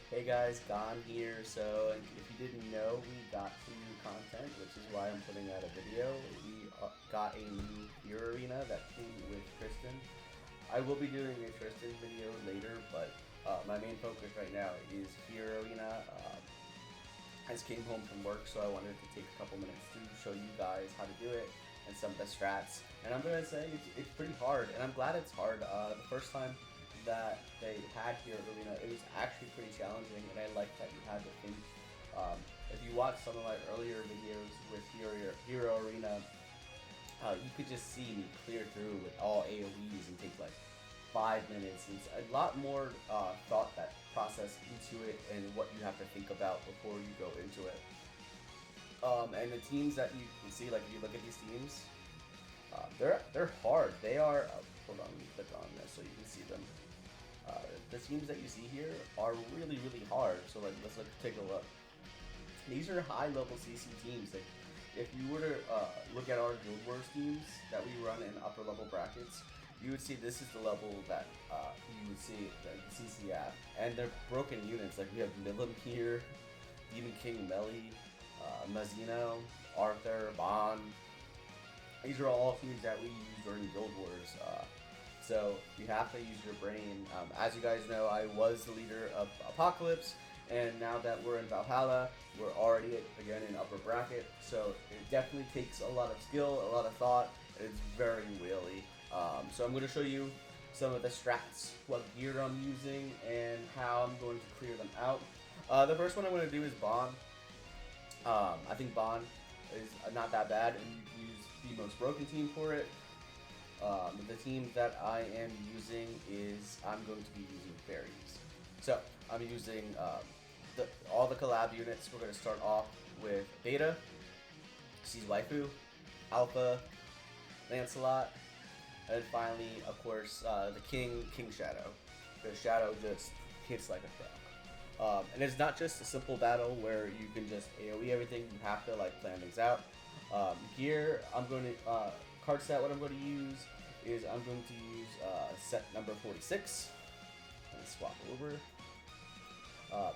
Hey guys, Gon here. So, if you didn't know, we got some new content, which is why I'm putting out a video. We got a new Gear Arena that came with Tristan. I will be doing a Tristan video later, but my main focus right now is Gear Arena. I just came home from work, so I wanted to take a couple minutes to show you guys how to do it and some of the strats. And I'm gonna say it's pretty hard, and I'm glad it's hard. The first time that they had Hero Arena, it was actually pretty challenging, and I like that you had to think. If you watch some of my earlier videos with Hero Arena, you could just see me clear through with all AoEs and take like 5 minutes. It's a lot more thought that process into it and what you have to think about before you go into it. And the teams that you can see, like if you look at these teams, they're hard. They are. Hold on, let me click on this so you can see them. The teams that you see here are really, really hard. So like, let's take a look. These are high level CC teams. Like, if you were to look at our Guild Wars teams that we run in upper level brackets, you would see this is the level that you would see the CC at. And they're broken units. Like we have Milim here, Demon King Melee, Mazino, Arthur, Bond. These are all teams that we use during Guild Wars. So you have to use your brain. As you guys know, I was the leader of Apocalypse, and now that we're in Valhalla, we're already again in upper bracket. So it definitely takes a lot of skill, a lot of thought, and it's very wheelie. So I'm going to show you some of the strats, what gear I'm using, and how I'm going to clear them out. The first one I'm going to do is Bond. I think Bond is not that bad, and you can use the most broken team for it. The team that I am using is, I'm going to be using fairies. So I'm using all the collab units. We're going to start off with Beta, she's Waifu, Alpha, Lancelot, and then finally, of course, the King Shadow. The Shadow just hits like a truck. And it's not just a simple battle where you can just AoE everything. You have to like plan things out. Gear, I'm going to card set. What I'm going to use is I'm going to use set number 46. Let me swap over.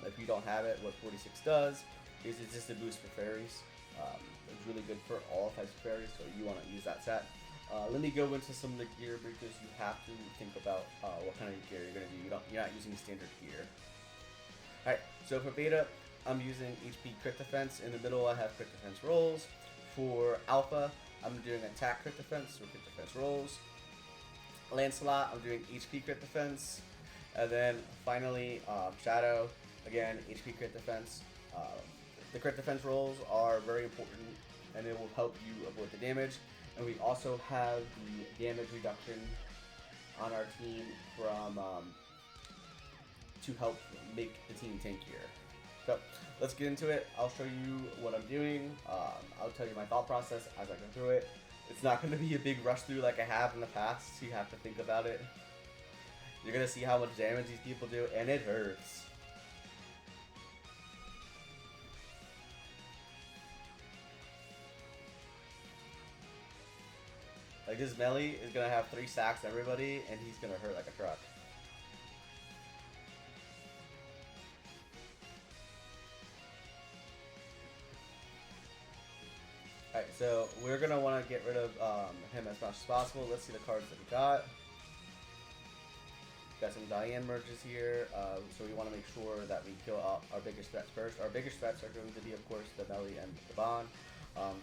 If you don't have it, what 46 does is it's just a boost for fairies. It's really good for all types of fairies, so you want to use that set. Let me go into some of the gear because you have to think about what kind of gear you're going to do. You're not using standard gear. Alright, so for Beta, I'm using HP crit defense. In the middle, I have crit defense rolls. For Alpha, I'm doing attack crit defense or crit defense rolls. Lancelot, I'm doing HP crit defense. And then finally, Shadow, again, HP crit defense. The crit defense rolls are very important and it will help you avoid the damage. And we also have the damage reduction on our team from to help make the team tankier. So let's get into it. I'll show you what I'm doing. I'll tell you my thought process as I go through it. It's not going to be a big rush through like I have in the past, so you have to think about it. You're going to see how much damage these people do, and it hurts. Like this melee is going to have 3 stacks everybody, and he's going to hurt like a truck. Alright, so we're going to want to get rid of him as much as possible. Let's see the cards that we got. Got some Diane merges here, so we want to make sure that we kill our biggest threats first. Our biggest threats are going to be, of course, the melee and the Bond.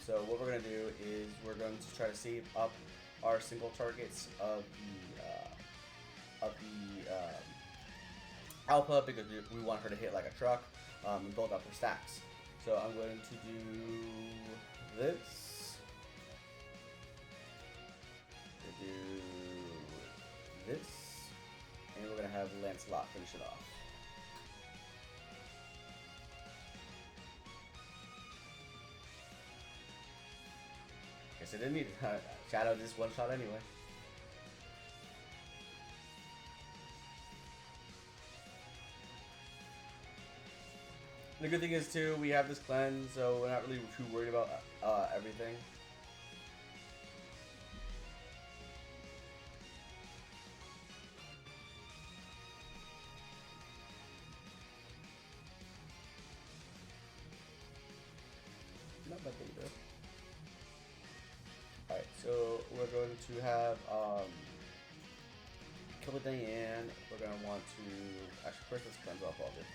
So what we're going to do is we're going to try to save up our single targets of the Alpha because we want her to hit like a truck and build up her stacks. So I'm going to do this. Do this. And we're going to have Lancelot finish it off. Guess I didn't need Shadow just one shot anyway. The good thing is too, we have this cleanse, so we're not really too worried about everything. my data. Alright, so we're going to have kill the Diane. We're going to want to actually first let's cleanse off all these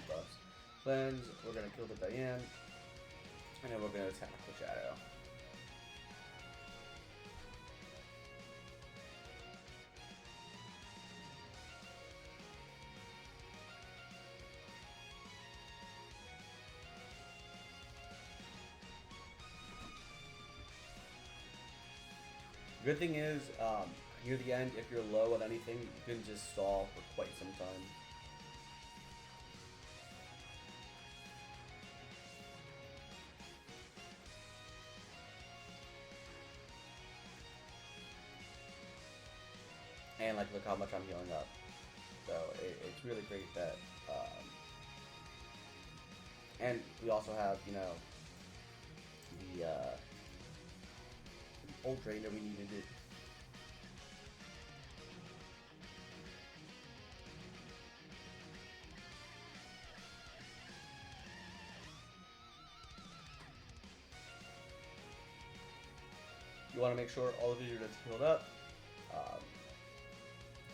debuffs. Cleanse, we're going to kill the Diane, and then we're going to attack the Shadow. Good thing is, near the end, if you're low on anything, you can just stall for quite some time. And like, look how much I'm healing up. So it's really great that, and we also have, you know, the old drain that we needed it. You want to make sure all of your units healed up.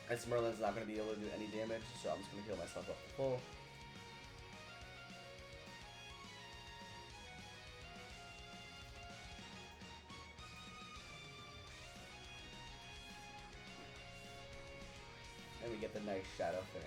And Merlin's not going to be able to do any damage, so I'm just going to heal myself up to full. And we get the nice shadow finish.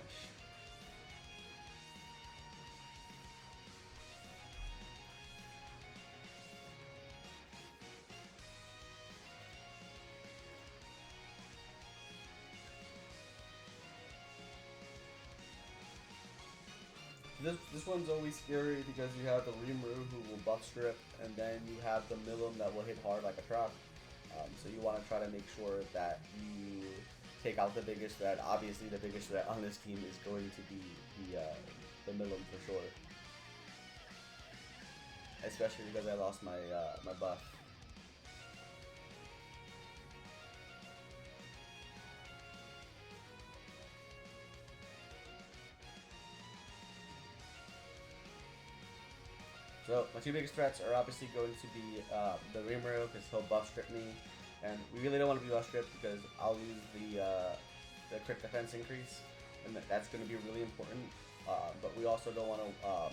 This one's always scary because you have the Remu who will buff strip, and then you have the Milim that will hit hard like a truck. So you want to try to make sure that you take out the biggest threat. Obviously, the biggest threat on this team is going to be the Milim for sure. Especially because I lost my my buff. So my two biggest threats are obviously going to be the Remu because he'll buff strip me, and we really don't want to be buff stripped because I'll lose the crit defense increase, and that's going to be really important. But we also don't want to,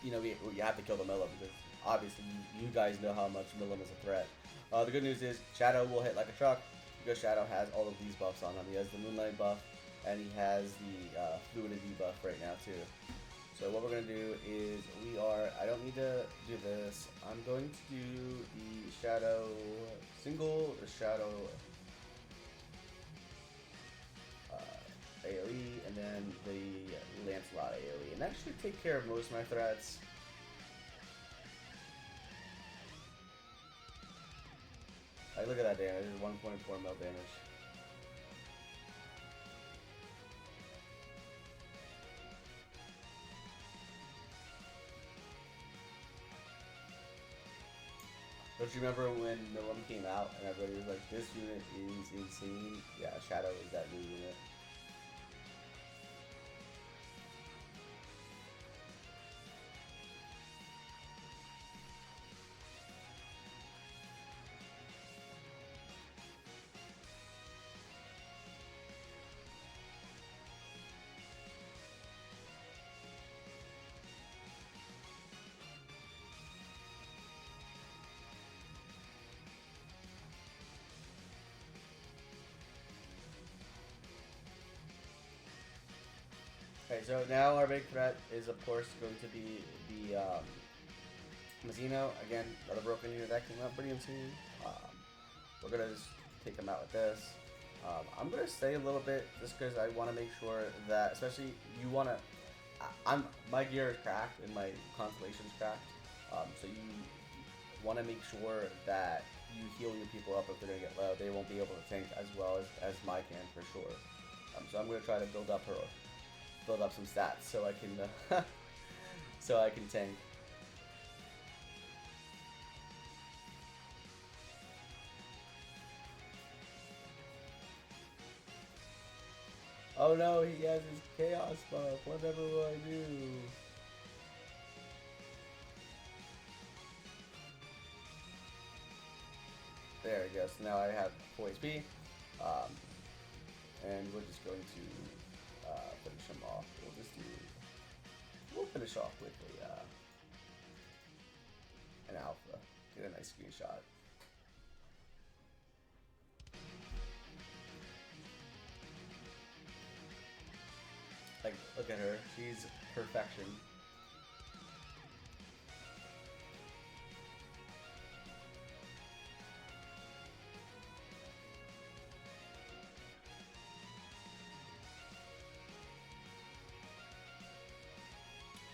you know, we have to kill the Milim because obviously you guys know how much Milim is a threat. The good news is Shadow will hit like a truck because Shadow has all of these buffs on him. He has the Moonlight buff, and he has the Fluidity buff right now too. So what we're going to do is I don't need to do this. I'm going to do the Shadow single, the Shadow AoE, and then the Lancelot AoE. And that should take care of most of my threats. Like, look at that damage, 1.4 mil damage. Don't you remember when Milim came out and everybody was like, this unit is insane? Yeah, Shadow is that new unit. Okay, so now our big threat is of course going to be the Mazino. Again, another broken unit that came out pretty insane. We're gonna just take him out with this. I'm gonna stay a little bit just because I want to make sure that, especially you want to. My gear is cracked and my constellation's cracked. So you want to make sure that you heal your people up if they're gonna get low. They won't be able to tank as well as my can for sure. So I'm gonna try to build up some stats so I can so I can tank. Oh no, he has his chaos buff. Whatever will I do? There we go. So now I have full HP. And we're just going to finish him off. We'll finish off with an alpha. Get a nice screenshot. Like, look at her. She's perfection.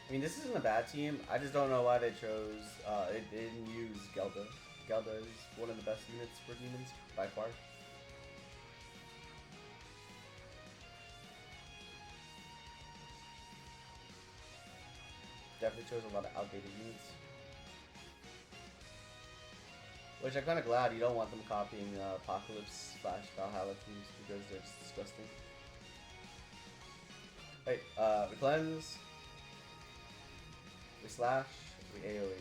I mean, this isn't a bad team. I just don't know why they chose. It didn't use Gelda. Gelda is one of the best units for demons by far. Definitely chose a lot of outdated units. Which I'm kind of glad you don't want them copying Apocalypse / Valhalla teams because they're just disgusting. Wait, we cleanse. We slash, we AoE.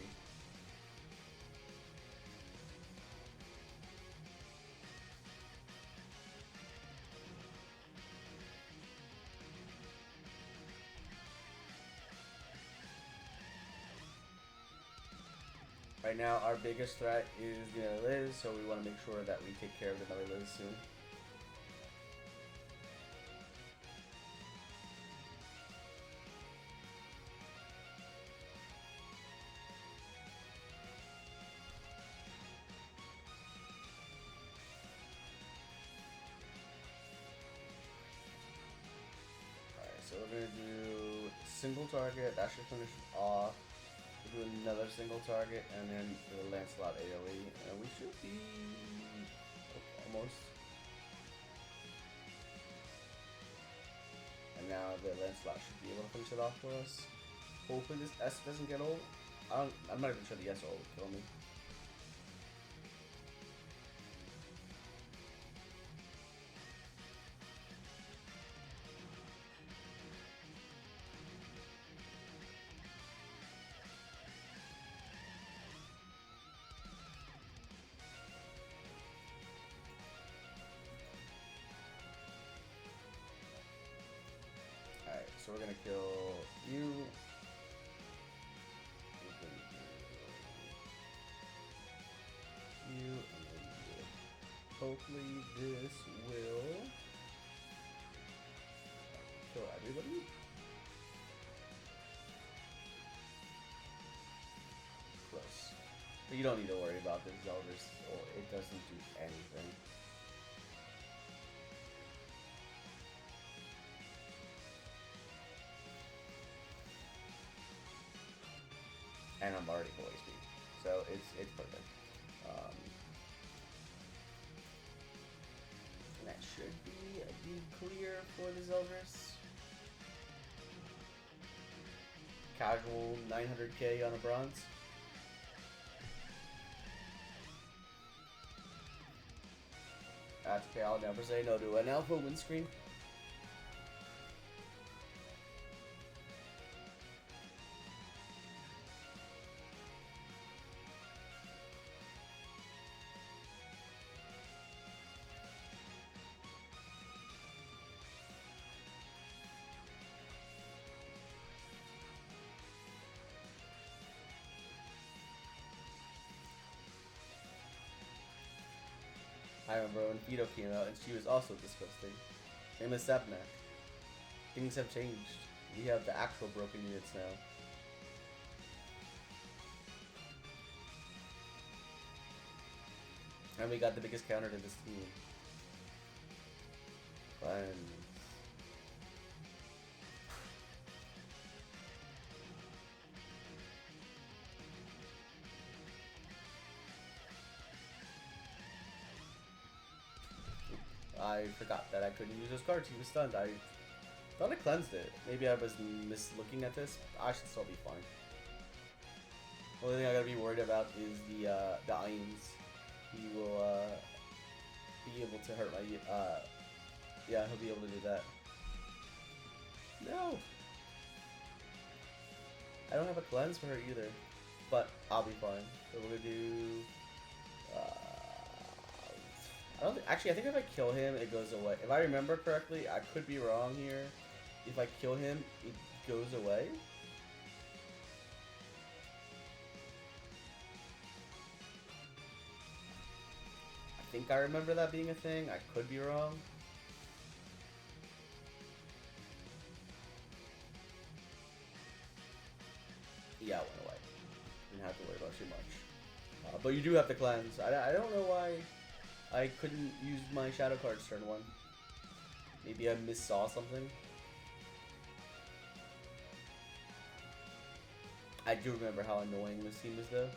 Right now, our biggest threat is the Liz, so we want to make sure that we take care of the another Liz soon. So we're going to do single target, that should finish it off. We'll do another single target, and then do a Lancelot AoE, and we should be almost. And now the Lancelot should be able to finish it off for us. Hopefully this S doesn't get old. I'm not even sure the S will kill me. So we're gonna kill you. You and then you. Hopefully this will kill everybody. Close. But you don't need to worry about this Zeldrus, or it doesn't do anything. And I'm already full HP, so it's perfect. And that should be clear for the Zeldrus. Casual 900k on a bronze. That's okay. I'll never say no to an alpha windscreen. I remember when Fido came out and she was also disgusting. Same as Sepnak. Things have changed. We have the actual broken units now. And we got the biggest counter to this team. Cleanse. I forgot that I couldn't use those cards. He was stunned. I thought I cleansed it. Maybe I was mislooking at this. I should still be fine. The only thing I gotta be worried about is the Ains. He will be able to hurt my yeah, he'll be able to do that. No! I don't have a cleanse for her either. But I'll be fine. So we're gonna do Actually, I think if I kill him, it goes away. If I remember correctly, I could be wrong here. If I kill him, it goes away. I think I remember that being a thing. I could be wrong. Yeah, it went away. Didn't have to worry about too much. But you do have to cleanse. I don't know why I couldn't use my shadow cards turn 1. Maybe I missaw something. I do remember how annoying this team is though.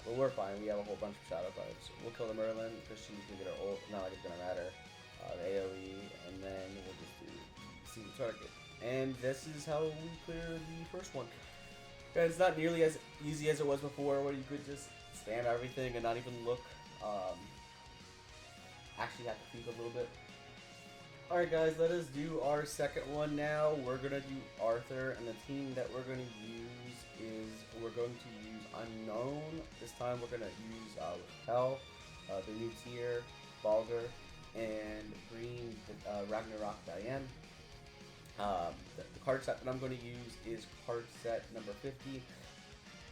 But we're fine. We have a whole bunch of shadow cards. We'll kill the Merlin because she's gonna get her ult. Not like it's gonna matter. The AoE, and then we'll just do single target. And this is how we clear the first one. And it's not nearly as easy as it was before, where you could just spam everything and not even look. Actually have to think a little bit. Alright guys, let us do our second one now. We're going to do Arthur, and the team that we're going to use is, we're going to use Unknown. This time we're going to use Hell, the new tier, Baldur, and green, Ragnarok Diane. The card set that I'm going to use is card set number 50.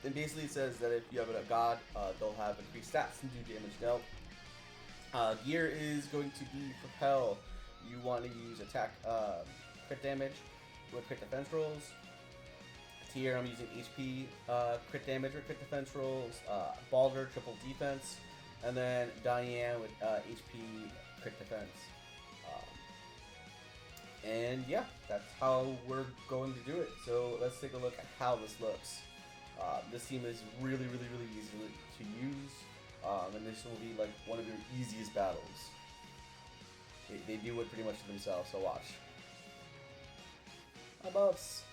And basically it says that if you have a god, they'll have increased stats and do damage dealt. Gear is going to be Propel. You want to use attack crit damage with crit defense rolls. Tier, I'm using HP crit damage or crit defense rolls. Baldur, triple defense. And then Diane with HP crit defense. And yeah, that's how we're going to do it. So let's take a look at how this looks. This team is really easy to use. And this will be like one of your easiest battles. They do it pretty much to themselves, so watch. Hi, buffs.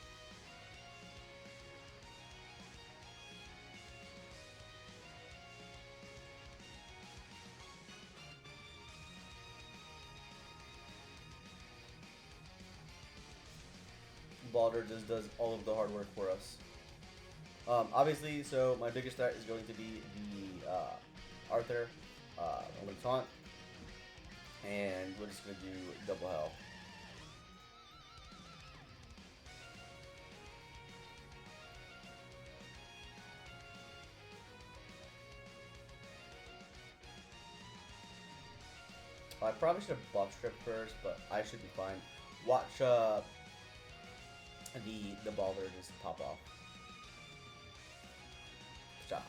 Baldur just does all of the hard work for us. Obviously, so my biggest threat is going to be the Arthur, only taunt. And we're just going to do double hell. I probably should have buff strip first, but I should be fine. Watch the Baldur just pop off. Good job.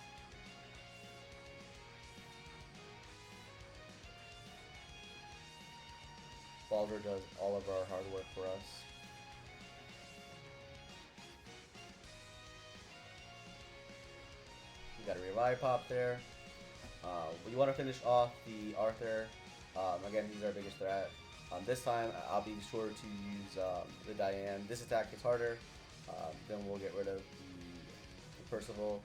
Baldur does all of our hard work for us. We got a revive pop there. We want to finish off the Arthur. Again, he's our biggest threat. This time, I'll be sure to use the Diane. This attack gets harder. Then we'll get rid of the Percival.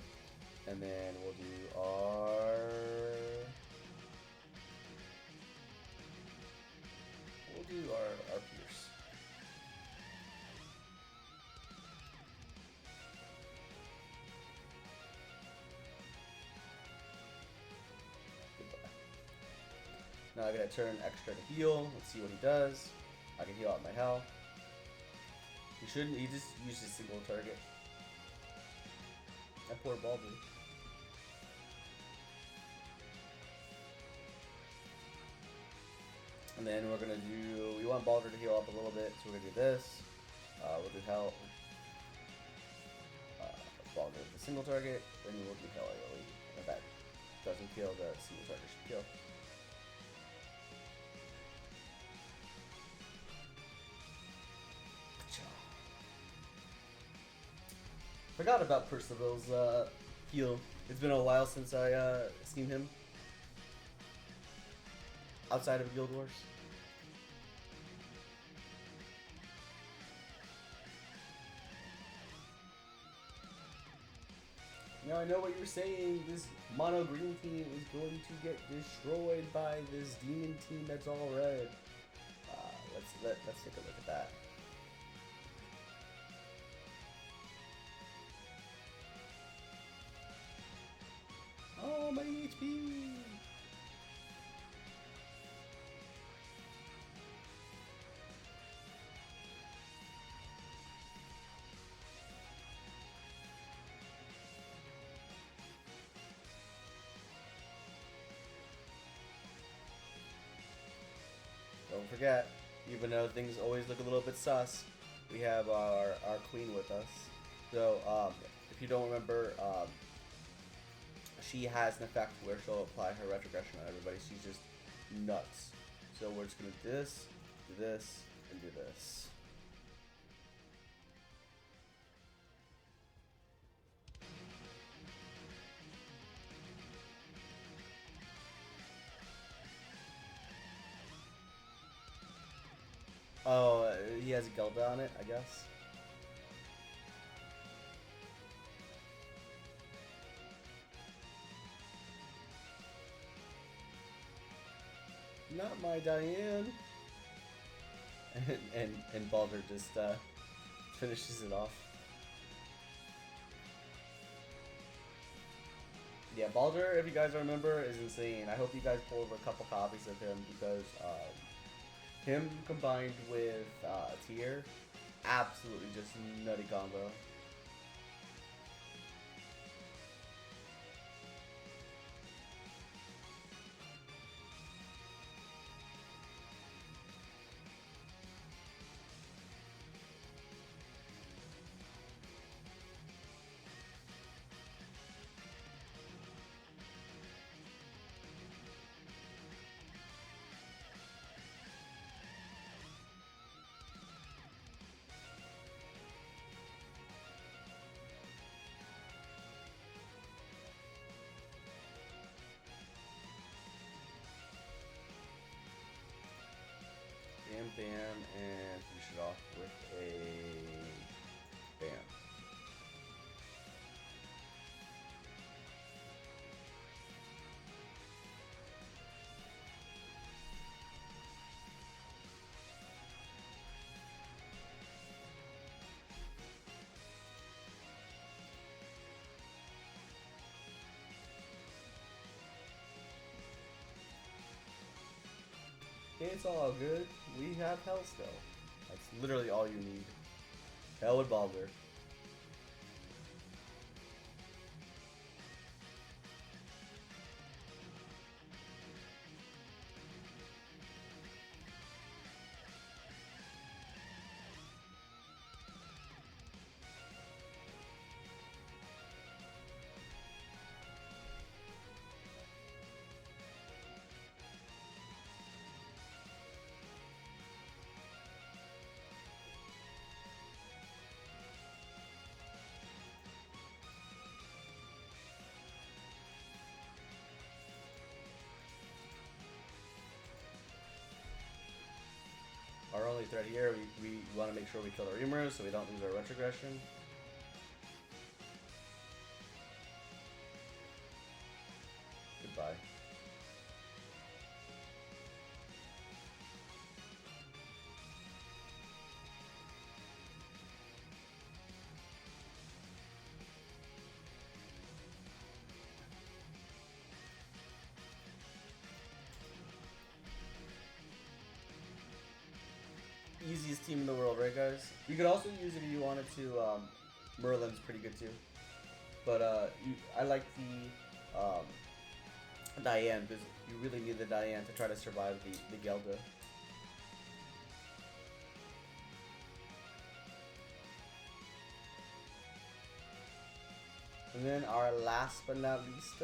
And then we'll do our... our Pierce. Goodbye. Now I gotta turn extra to heal. Let's see what he does. I can heal out my hell. He shouldn't, he just uses single target. That poor Baldur. And then we're gonna do, we want Baldur to heal up a little bit, so we're gonna do this. We'll do hell. Baldur with the single target, then we'll do hell AoE. If that doesn't kill, the single target should kill. Forgot about Percival's heal. It's been a while since I seen him. Outside of Guild Wars. Now I know what you're saying. This mono green team is going to get destroyed by this demon team that's all red. Let's take a look at that. Oh, my HP! forget, even though things always look a little bit sus, we have our queen with us. So if you don't remember, she has an effect where she'll apply her retrogression on everybody. She's just nuts. So we're just gonna do this, and do this. Oh, he has Gelda on it, I guess. Not my Diane. And Baldur just finishes it off. Yeah, Baldur, if you guys remember, is insane. I hope you guys pull over a couple copies of him because him combined with Tyr, absolutely just nutty combo. Bam, bam, and finish it off with a bam. It's all good. We have Hell still. That's literally all you need. Hell with Baldur. Our only threat here, we want to make sure we kill our Rimuru so we don't lose our retrogression. Goodbye. Easiest team in the world, right, guys? You could also use it if you wanted to. Merlin's pretty good too, but I like the Diane because you really need the Diane to try to survive the Gelda. And then our last but not least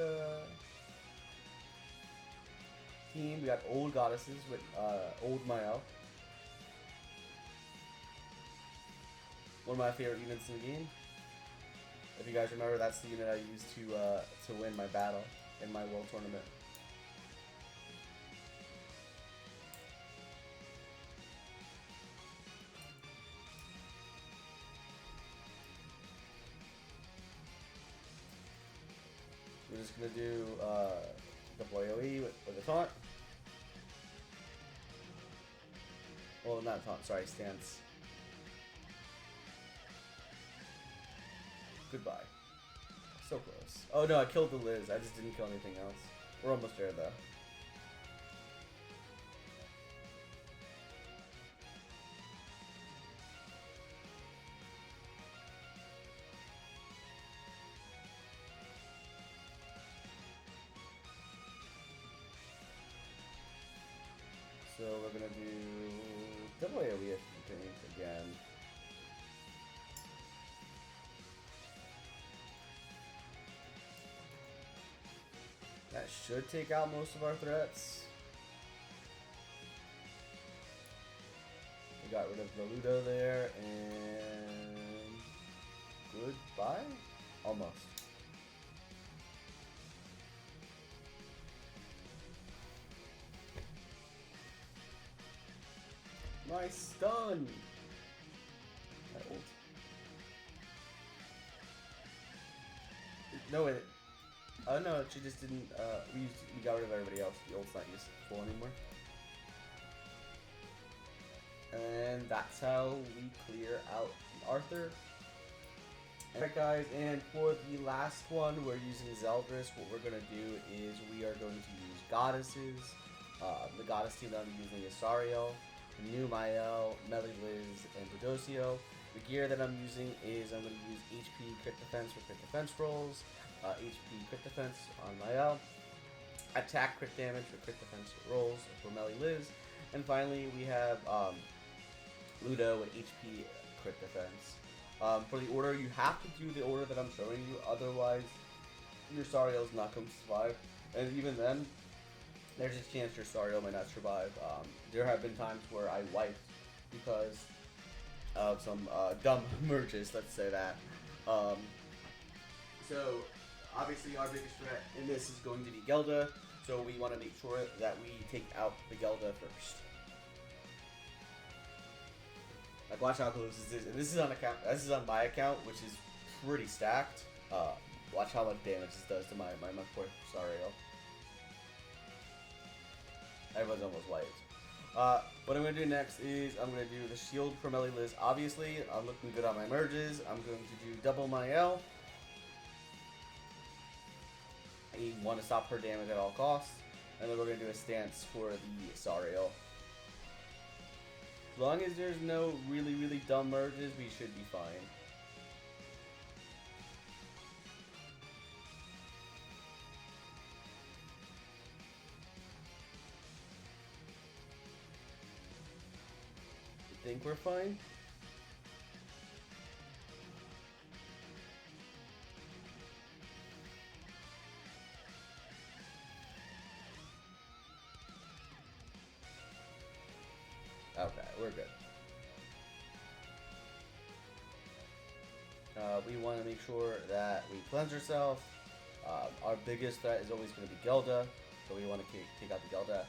team, we got Old Goddesses with Old Mael. One of my favorite units in the game. If you guys remember, that's the unit I used to win my battle in my world tournament. We're just gonna do deploy OE with a taunt. Well, not taunt, sorry, stance. Goodbye. So close. Oh no, I killed the Liz. I just didn't kill anything else. We're almost there though. So we're gonna do should take out most of our threats. We got rid of the Ludo there, and goodbye? Almost. Nice stun! That ult. No, wait. Oh no, she just didn't, we got rid of everybody else. The ult's not useful anymore. And that's how we clear out Arthur. Alright guys, and for the last one, we're using Zeldrus. What we're going to do is we are going to use goddesses. The goddess team that I'm using is Sariel, New Mael, Liz, and Dodosio. The gear that I'm using is I'm going to use HP crit defense for crit defense rolls, HP crit defense on Mael, attack crit damage for crit defense rolls for Liz, and finally we have Ludo with HP crit defense. For the order, you have to do the order that I'm showing you, otherwise your Sariel is not going to survive, and even then, there's a chance your Sariel might not survive. There have been times where I wiped because of some dumb merges, let's say that. So, obviously our biggest threat in this is going to be Gelda, so we want to make sure that we take out the Gelda first. Like, watch how close this is. And this is on account. This is on my account, which is pretty stacked. Watch how much damage this does to my poor Sariel. Everyone's almost wiped. What I'm gonna do next is I'm gonna do the shield for Liz. Obviously, I'm looking good on my merges. I'm going to do double my L. I want to stop her damage at all costs, and then we're gonna do a stance for the Sariel. As long as there's no really dumb merges, we should be fine. You think we're fine? Okay, we're good. We want to make sure that we cleanse ourselves. Our biggest threat is always going to be Gelda, so we want to take out the Gelda.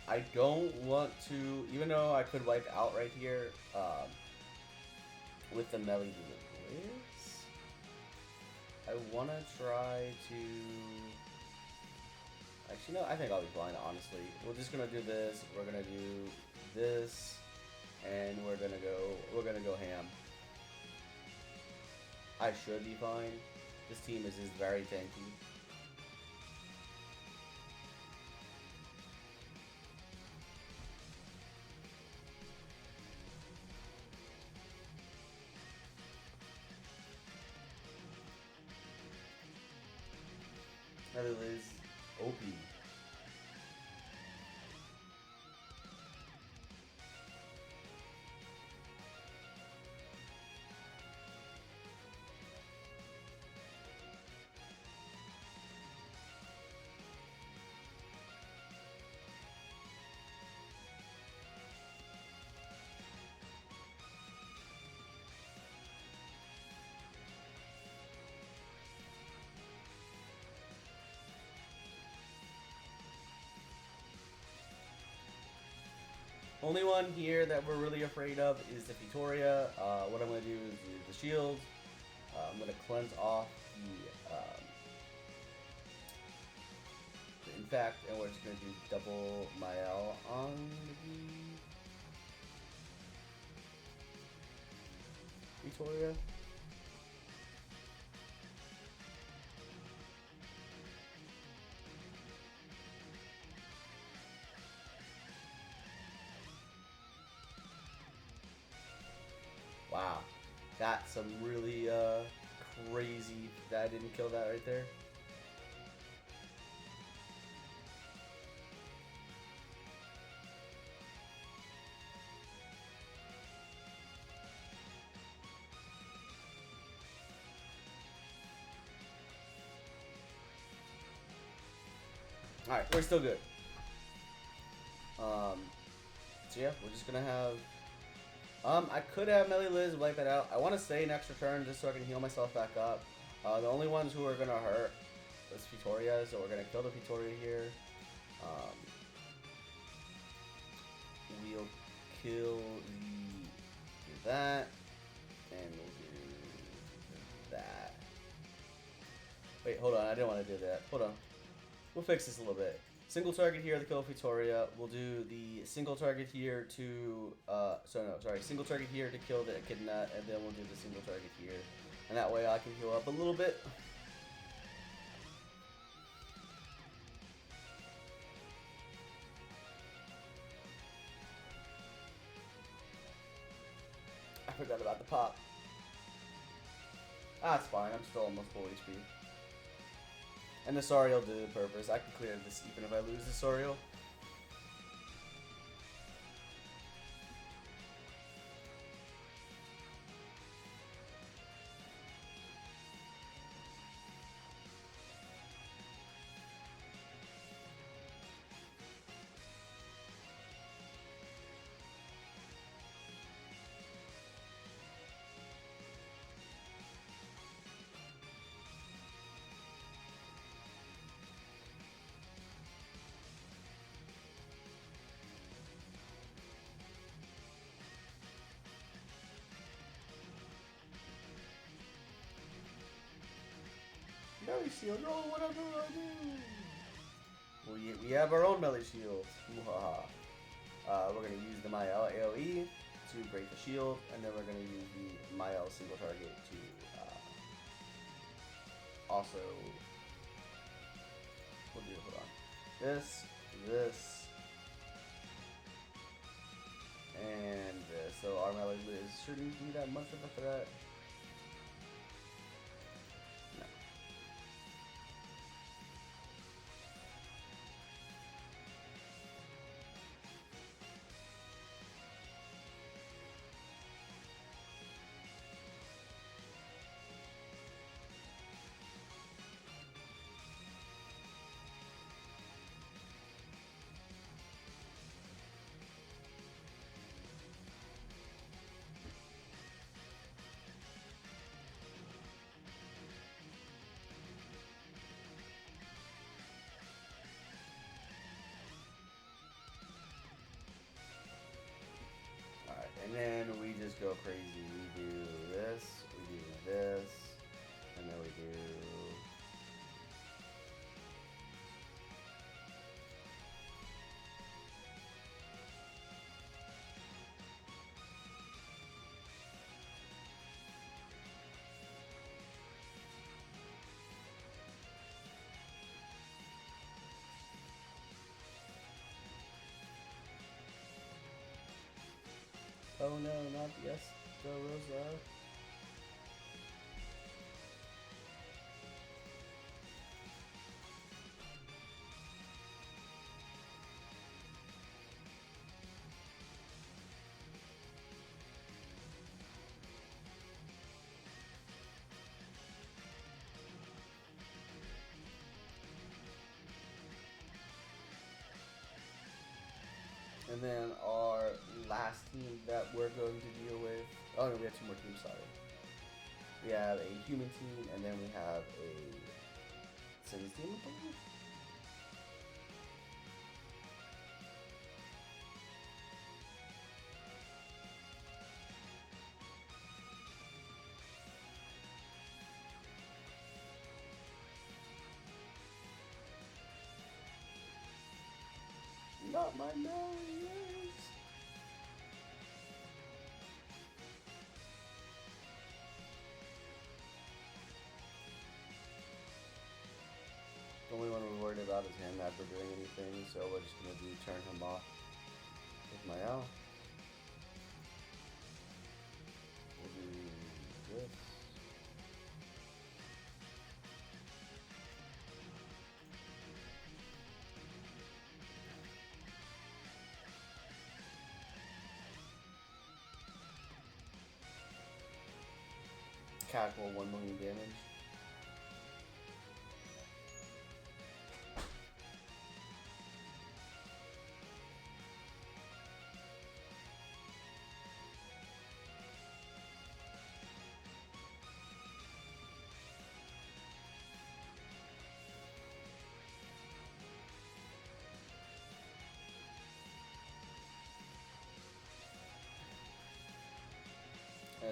I don't want to, even though I could wipe out right here with the Liz, I want to try to... Actually, no, I think I'll be fine, honestly. We're just going to do this, we're going to do this, and we're gonna go ham. I should be fine. This team is very tanky. Liz, OP. Only one here that we're really afraid of is the Victoria. What I'm going to do is use the shield. I'm going to cleanse off the infect, and we're just going to do double Mael on the Victoria. Wow, that's some really crazy that I didn't kill that right there. Alright, we're still good. So yeah, we're just gonna have... I could have Melee Liz wipe it out. I want to stay an extra turn just so I can heal myself back up. The only ones who are gonna hurt is Fitoria, so we're gonna kill the Fitoria here. We'll kill that, and we'll do that. Wait, hold on, I didn't want to do that. Hold on. We'll fix this a little bit. Single target here to kill Fitoria. We'll do the single target here to, single target here to kill the Echidna, and then we'll do the single target here. And that way I can heal up a little bit. I forgot about the pop. Ah, it's fine. I'm still almost full HP. And the Soriel did the purpose. I can clear this even if I lose the Soriel. Melee shield, no, whatever I do. We have our own melee shield. We're going to use the Mael AoE to break the shield, and then we're going to use the Mael single target to also. We'll do, hold on. This, and this. So our melee Liz shouldn't be that much of a threat. And then we just go crazy. We do this, and then we do... Oh no, not yes, Rosa. And then our last team that we're going to deal with... Oh no, we have two more teams, sorry. We have a human team, and then we have a Sins team, I believe? Not my nose. The only one we're worried about is him after doing anything, so we're just gonna turn him off with my L. We'll do this. Casual 1 million damage.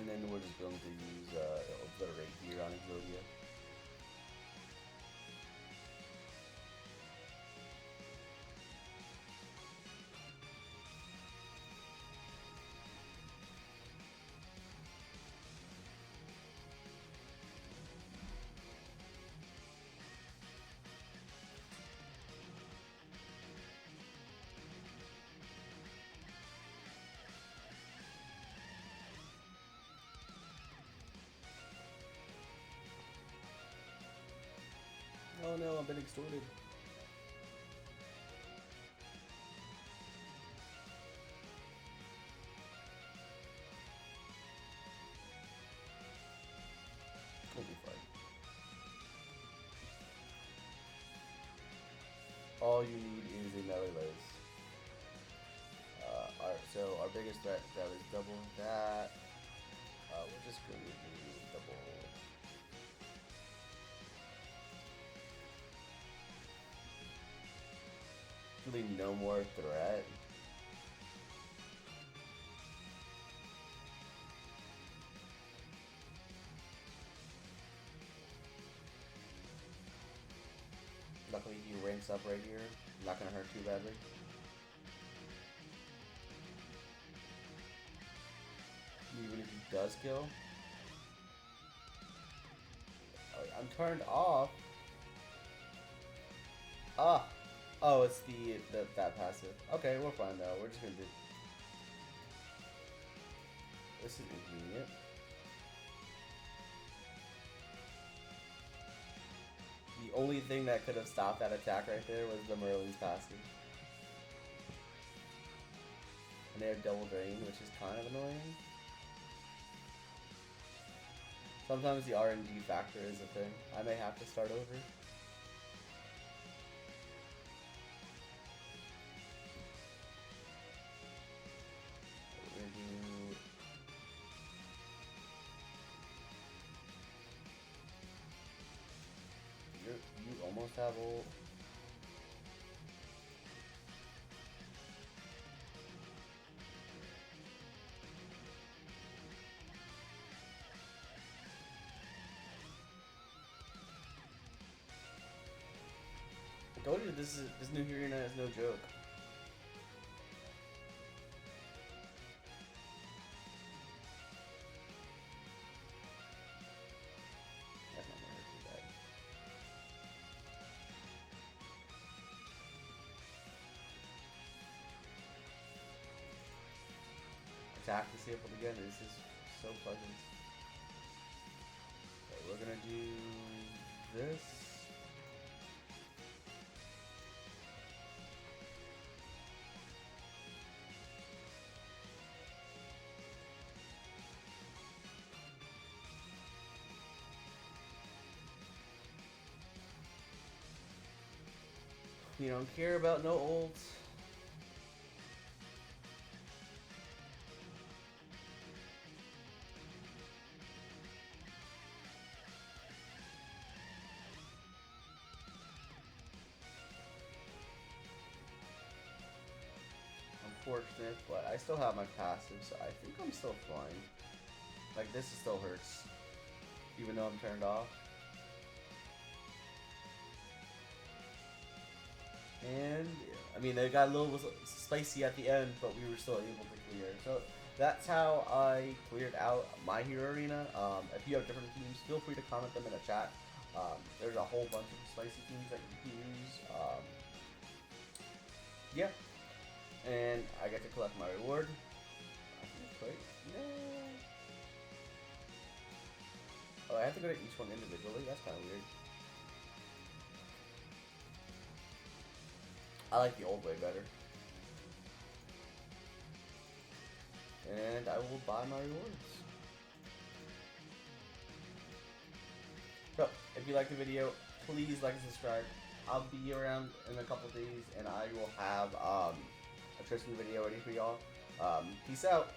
And then we're just going to use Obliterate here on Exodia. Oh no, I've been extorted. We'll be fine. All you need is a melee lace. Alright, so our biggest threat, that was double that. We're just going to do double. Really no more threat. Luckily he ranks up right here. Not gonna hurt too badly. Even if he does kill. Oh, I'm turned off. Ah! Oh, it's that passive. Okay, we're fine though. We're just gonna do. This is inconvenient. The only thing that could have stopped that attack right there was the Merlin's passive. And they have double drain, which is kind of annoying. Sometimes the RNG factor is a thing. I may have to start over. You almost have ult. I told you this new arena is no joke. That's not gonna hurt too bad. Attack disabled again. This is so pleasant. Okay, we're gonna do this. You don't care about no ults. Unfortunate, but I still have my passive, so I think I'm still fine. Like, this still hurts, even though I'm turned off. And, I mean, they got a little spicy at the end, but we were still able to clear. So, that's how I cleared out my hero arena. If you have different teams, feel free to comment them in the chat. There's a whole bunch of spicy teams that you can use. Yeah. And I get to collect my reward. I can click. No. Oh, I have to go to each one individually? That's kind of weird. I like the old way better. And I will buy my rewards. So, if you like the video, please like and subscribe. I'll be around in a couple days, and I will have a Tristan video ready for y'all. Peace out.